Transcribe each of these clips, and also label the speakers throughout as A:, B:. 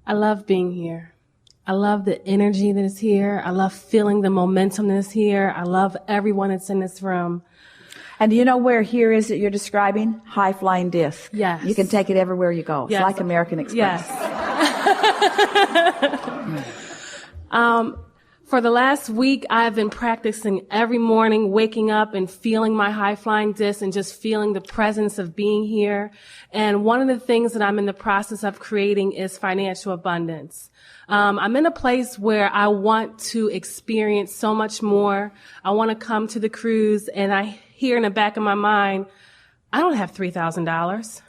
A: I love being here. I love the energy that is here. I love feeling the momentum that is here. I love everyone that's in this room.
B: And do you know where here is that you're describing? High flying disc.
A: Yes.
B: You can take it everywhere you go.
A: Yes.
B: It's like American Express.
A: Yes. For the last week, I've been practicing every morning, waking up and feeling my high-flying disc and just feeling the presence of being here. And one of the things that I'm in the process of creating is financial abundance. I'm in a place where I want to experience so much more. I want to come to the cruise, and I hear in the back of my mind, I don't have $3,000.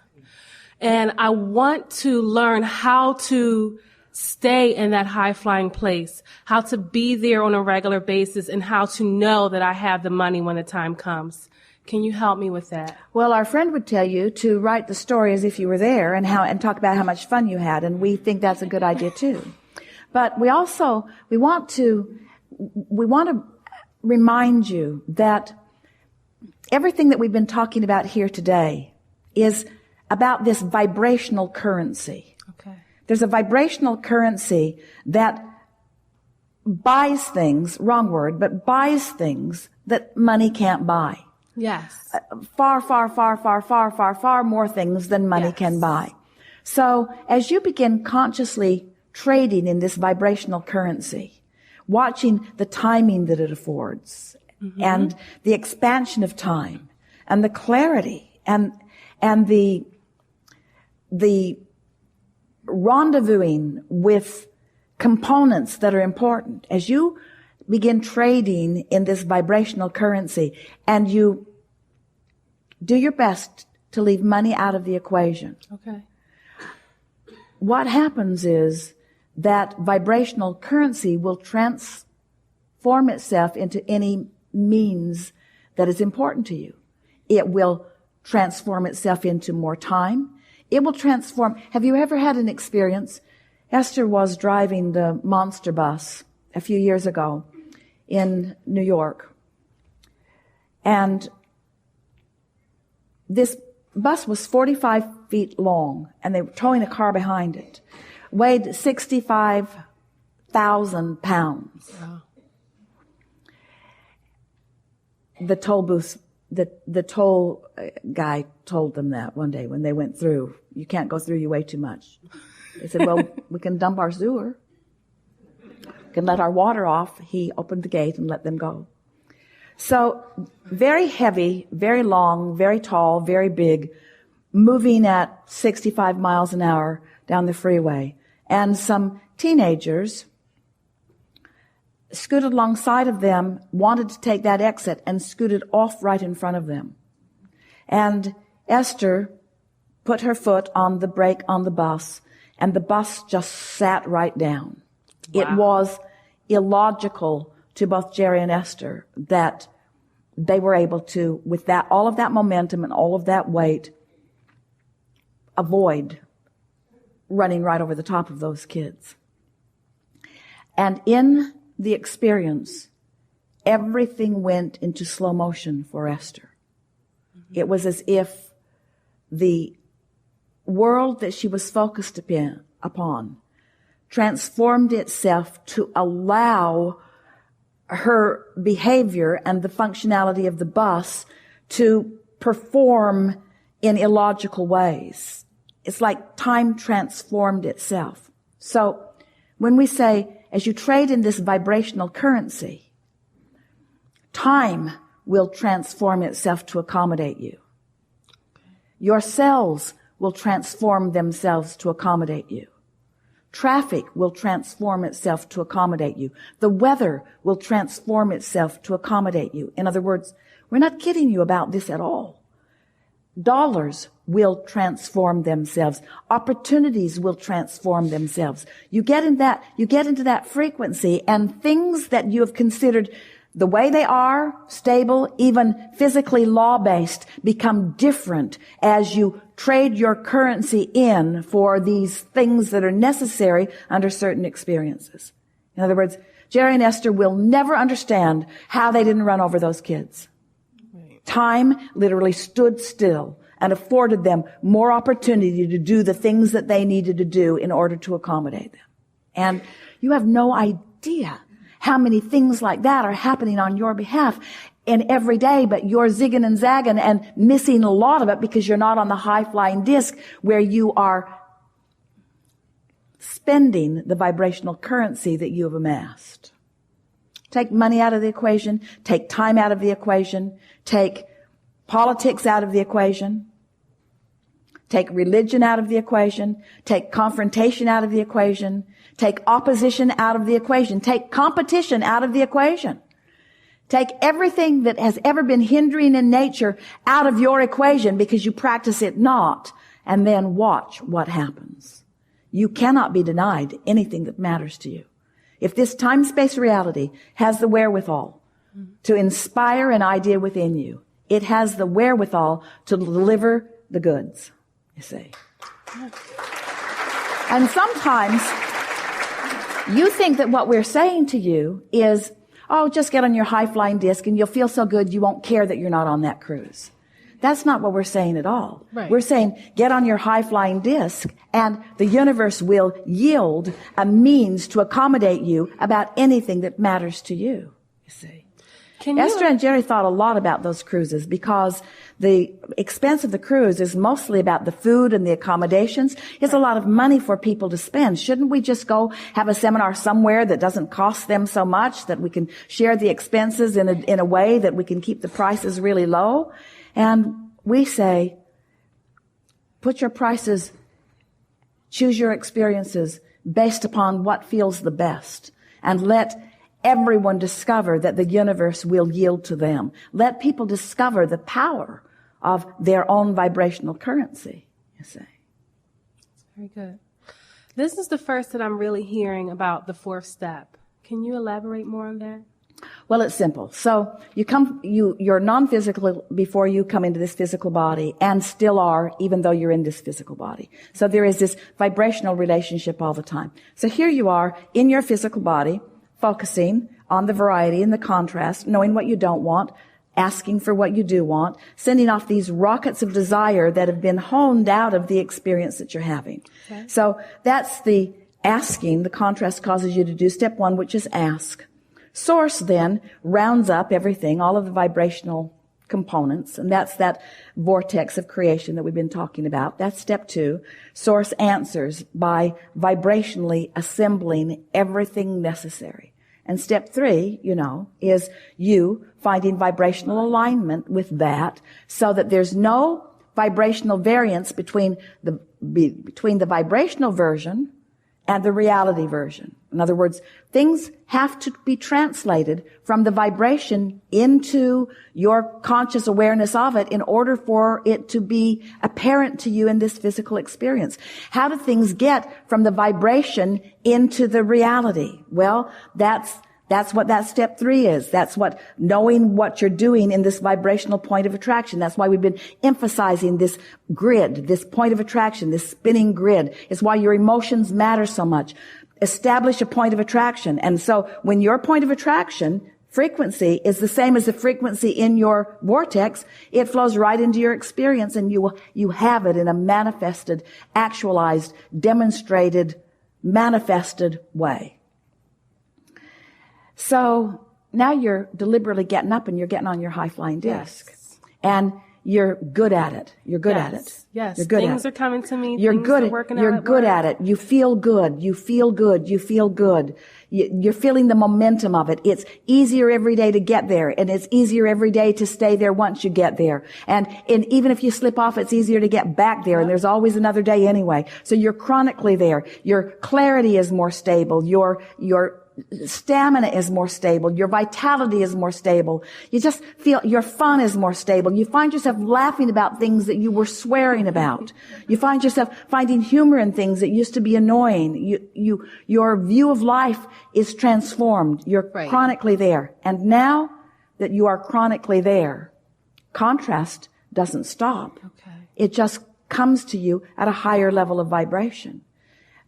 A: And I want to learn how to stay in that high-flying place, how to be there on a regular basis, and how to know that I have the money when the time comes. Can you help me with that?
B: Well, our friend would tell you to write the story as if you were there and talk about how much fun you had, and we think that's a good idea too. But we want to remind you that everything that we've been talking about here today is about this vibrational currency.
A: Okay.
B: There's a vibrational currency that buys things, wrong word, but buys things that money can't buy.
A: Yes.
B: Far more things than money can buy. So as you begin consciously trading in this vibrational currency, watching the timing that it affords, and the expansion of time, and the clarity, and the rendezvousing with components that are important. As you begin trading in this vibrational currency and you do your best to leave money out of the equation,
A: okay,
B: what happens is that vibrational currency will transform itself into any means that is important to you. It will transform itself into more time. It will transform. Have you ever had an experience? Esther was driving the monster bus a few years ago in New York. And this bus was 45 feet long, and they were towing a car behind it. Weighed 65,000 pounds.
A: Wow.
B: The toll booth, the toll guy told them that one day when they went through. You can't go through, you weigh too much. They said, well, we can dump our sewer. We can let our water off. He opened the gate and let them go. So very heavy, very long, very tall, very big, moving at 65 miles an hour down the freeway. And some teenagers scooted alongside of them, wanted to take that exit, and scooted off right in front of them. And Esther put her foot on the brake on the bus, and the bus just sat right down. Wow. It was illogical to both Jerry and Esther that they were able to, with that, all of that momentum and all of that weight, avoid running right over the top of those kids. And in the experience, everything went into slow motion for Esther. It was as if the world that she was focused upon transformed itself to allow her behavior and the functionality of the bus to perform in illogical ways. It's like time transformed itself. So when we say, as you trade in this vibrational currency, time will transform itself to accommodate you. Your cells will transform themselves to accommodate you. Traffic will transform itself to accommodate you. The weather will transform itself to accommodate you. In other words, we're not kidding you about this at all. Dollars will transform themselves. Opportunities will transform themselves. You get into that frequency, and things that you have considered the way they are, stable, even physically law-based, become different as you trade your currency in for these things that are necessary under certain experiences. In other words, Jerry and Esther will never understand how they didn't run over those kids.
A: Right.
B: Time literally stood still and afforded them more opportunity to do the things that they needed to do in order to accommodate them. And you have no idea how many things like that are happening on your behalf in every day, but you're zigging and zagging and missing a lot of it because you're not on the high-flying disc where you are spending the vibrational currency that you have amassed. Take money out of the equation, take time out of the equation, take politics out of the equation, take religion out of the equation, take confrontation out of the equation, take opposition out of the equation, take competition out of the equation. Take everything that has ever been hindering in nature out of your equation because you practice it not, and then watch what happens. You cannot be denied anything that matters to you. If this time-space reality has the wherewithal to inspire an idea within you, it has the wherewithal to deliver the goods, you see. And sometimes you think that what we're saying to you is, oh, just get on your high-flying disc and you'll feel so good you won't care that you're not on that cruise. That's not what we're saying at all.
A: Right.
B: We're saying get on your high-flying disc and the universe will yield a means to accommodate you about anything that matters to you, you see. Esther and Jerry thought a lot about those cruises because the expense of the cruise is mostly about the food and the accommodations. It's a lot of money for people to spend. Shouldn't we just go have a seminar somewhere that doesn't cost them so much, that we can share the expenses in a way that we can keep the prices really low? And we say, put your prices, choose your experiences based upon what feels the best, and let everyone discover that the universe will yield to them. Let people discover the power of their own vibrational currency, you see.
A: Very good. This is the first that I'm really hearing about the fourth step. Can you elaborate more on that?
B: Well, it's simple. So you're non-physical before you come into this physical body, and still are, even though you're in this physical body. So there is this vibrational relationship all the time. So here you are in your physical body, focusing on the variety and the contrast, knowing what you don't want, asking for what you do want, sending off these rockets of desire that have been honed out of the experience that you're having. Okay. So that's the asking. The contrast causes you to do step one, which is ask. Source then rounds up everything, all of the vibrational components, and that's that vortex of creation that we've been talking about. That's step two. Source answers by vibrationally assembling everything necessary. And step three, is you finding vibrational alignment with that so that there's no vibrational variance between the vibrational version and the reality version. In other words, things have to be translated from the vibration into your conscious awareness of it in order for it to be apparent to you in this physical experience. How do things get from the vibration into the reality? Well, that's what that step three is. That's what knowing what you're doing in this vibrational point of attraction. That's why we've been emphasizing this grid, this point of attraction, this spinning grid. It's why your emotions matter so much. Establish a point of attraction. And so when your point of attraction frequency is the same as the frequency in your vortex, it flows right into your experience, and you have it in a manifested, actualized, demonstrated, manifested way. So now you're deliberately getting up and you're getting on your high-flying disc.
A: Yes.
B: And you're good at it. You're good at it.
A: Yes.
B: You're good
A: Things
B: at it.
A: are coming to me.
B: You're
A: Things
B: good
A: are
B: at,
A: working
B: you're
A: out
B: good
A: work.
B: at it. You feel good. You feel good. You feel good. You're feeling the momentum of it. It's easier every day to get there, and it's easier every day to stay there once you get there. And even if you slip off, it's easier to get back there, and there's always another day anyway. So you're chronically there. Your clarity is more stable. Your stamina is more stable. Your vitality is more stable. You just feel your fun is more stable. You find yourself laughing about things that you were swearing about. You find yourself finding humor in things that used to be annoying. Your view of life is transformed. You're chronically there. And now that you are chronically there, contrast doesn't stop.
A: Okay.
B: It just comes to you at a higher level of vibration.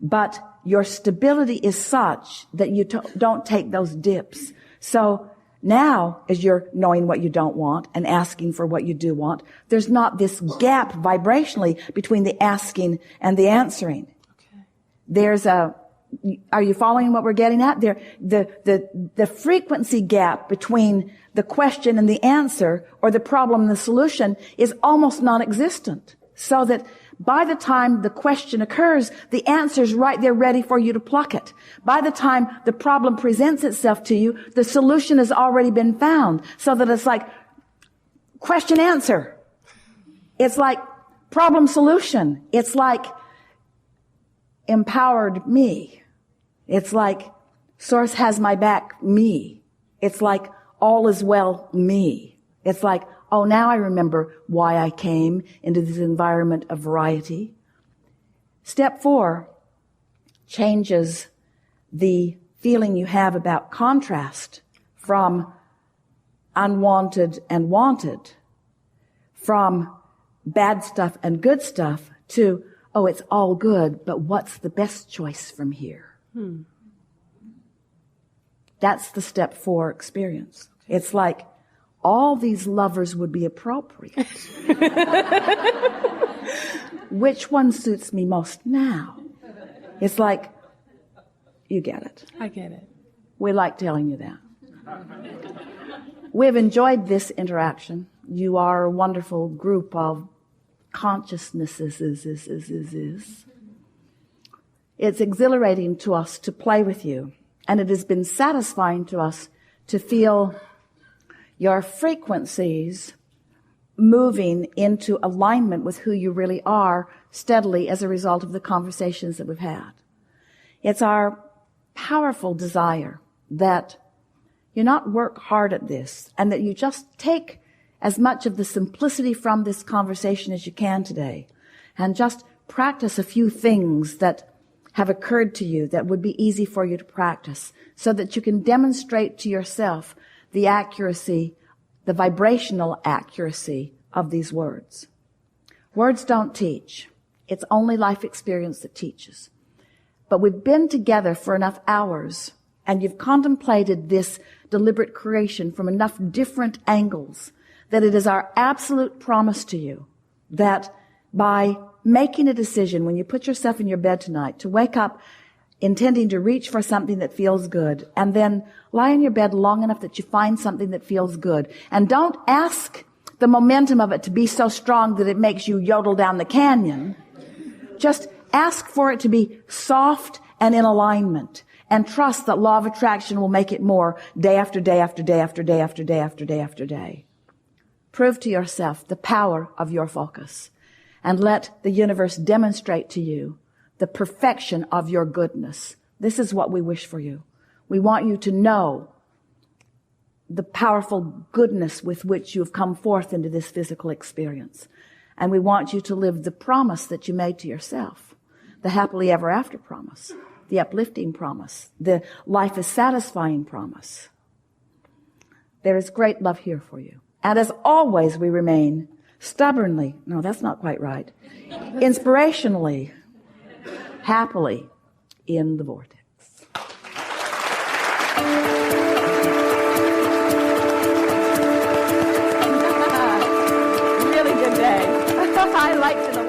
B: But your stability is such that you don't take those dips. So Now, as you're knowing what you don't want and asking for what you do want, there's not this gap vibrationally between the asking and the answering. Okay. Are you following what we're getting at? The frequency gap between the question and the answer, or the problem and the solution, is almost non-existent. So that by the time the question occurs, the answer's right there ready for you to pluck it. By the time the problem presents itself to you, the solution has already been found. So that it's like question answer. It's like problem solution. It's like empowered me. It's like source has my back me. It's like all is well me. It's like, oh, now I remember why I came into this environment of variety. Step 4 changes the feeling you have about contrast from unwanted and wanted, from bad stuff and good stuff to, oh, it's all good, but what's the best choice from here? That's the step 4 experience. It's like, all these lovers would be appropriate. Which one suits me most now? It's like, you get it.
A: I get it.
B: We like telling you that. We've enjoyed this interaction. You are a wonderful group of consciousnesses. It's exhilarating to us to play with you, and it has been satisfying to us to feel your frequencies moving into alignment with who you really are steadily as a result of the conversations that we've had. It's our powerful desire that you not work hard at this, and that you just take as much of the simplicity from this conversation as you can today, and just practice a few things that have occurred to you that would be easy for you to practice, so that you can demonstrate to yourself the accuracy, the vibrational accuracy of these words. Words don't teach. It's only life experience that teaches. But we've been together for enough hours, and you've contemplated this deliberate creation from enough different angles, that it is our absolute promise to you that by making a decision when you put yourself in your bed tonight to wake up intending to reach for something that feels good, and then lie in your bed long enough that you find something that feels good. And don't ask the momentum of it to be so strong that it makes you yodel down the canyon. Just ask for it to be soft and in alignment, and trust that law of attraction will make it more day after day after day after day after day after day after day. Prove to yourself the power of your focus, and let the universe demonstrate to you the perfection of your goodness. This is what we wish for you. We want you to know the powerful goodness with which you have come forth into this physical experience. And we want you to live the promise that you made to yourself, the happily ever after promise, the uplifting promise, the life is satisfying promise. There is great love here for you. And as always, we remain stubbornly, no, that's not quite right, inspirationally, happily in the vortex. Really good day. I like to know.